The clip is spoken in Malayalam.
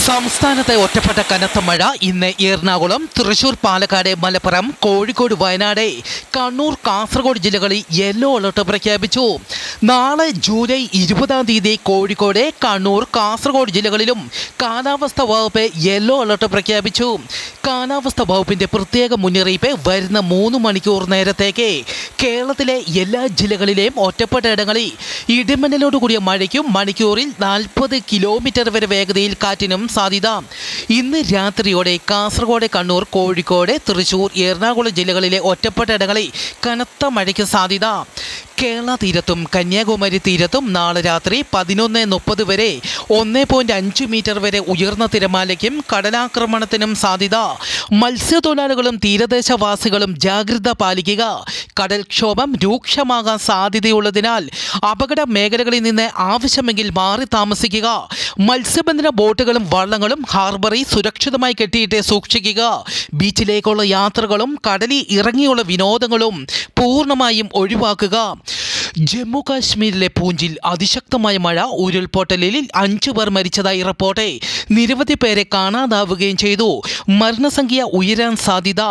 സംസ്ഥാനത്തെ ഒറ്റപ്പെട്ട കനത്ത മഴ ഇന്ന് എറണാകുളം, തൃശൂർ, പാലക്കാട്, മലപ്പുറം, കോഴിക്കോട്, വയനാട്, കണ്ണൂർ, കാസർഗോഡ് ജില്ലകളിൽ യെല്ലോ അലർട്ട് പ്രഖ്യാപിച്ചു. നാളെ ജൂലൈ 20-ാം തീയതി കോഴിക്കോട്, കണ്ണൂർ, കാസർഗോഡ് ജില്ലകളിലും കാലാവസ്ഥാ വകുപ്പ് യെല്ലോ അലർട്ട് പ്രഖ്യാപിച്ചു. കാലാവസ്ഥാ വകുപ്പിന്റെ പ്രത്യേക മുന്നറിയിപ്പ് വരുന്ന 3 മണിക്കൂർ നേരത്തേക്ക് കേരളത്തിലെ എല്ലാ ജില്ലകളിലെയും ഒറ്റപ്പെട്ട ഇടങ്ങളിൽ ഇടിമിന്നലോടുകൂടിയ മഴയ്ക്കും മണിക്കൂറിൽ 40 കിലോമീറ്റർ വരെ വേഗതയിൽ കാറ്റിനും സാധ്യത. ഇന്ന് രാത്രിയോടെ കാസർഗോഡ്, കണ്ണൂർ, കോഴിക്കോട്, തൃശൂർ, എറണാകുളം ജില്ലകളിലെ ഒറ്റപ്പെട്ട ഇടങ്ങളിൽ കനത്ത മഴയ്ക്ക് സാധ്യത. കേരള തീരത്തും കന്യാകുമാരി തീരത്തും നാളെ രാത്രി 11:30 വരെ 1.5 മീറ്റർ വരെ ഉയർന്ന തിരമാലയ്ക്കും കടലാക്രമണത്തിനും സാധ്യത. മത്സ്യത്തൊഴിലാളികളും തീരദേശവാസികളും ജാഗ്രത പാലിക്കുക. കടൽക്ഷോഭം രൂക്ഷമാകാൻ സാധ്യതയുള്ളതിനാൽ അപകട മേഖലകളിൽ നിന്ന് ആവശ്യമെങ്കിൽ മാറി താമസിക്കുക. മത്സ്യബന്ധന ബോട്ടുകളും വള്ളങ്ങളും ഹാർബറിൽ സുരക്ഷിതമായി കെട്ടിയിട്ട് സൂക്ഷിക്കുക. ബീച്ചിലേക്കുള്ള യാത്രകളും കടലിൽ ഇറങ്ങിയുള്ള വിനോദങ്ങളും പൂർണ്ണമായും ഒഴിവാക്കുക. ജമ്മു കാശ്മീരിലെ പൂഞ്ചിൽ അതിശക്തമായ മഴ, ഉരുൾപൊട്ടലിൽ 5 പേർ മരിച്ചതായി റിപ്പോർട്ട്. നിരവധി പേരെ കാണാതാവുകയും ചെയ്തു. മരണസംഖ്യ ഉയരാൻ സാധ്യത.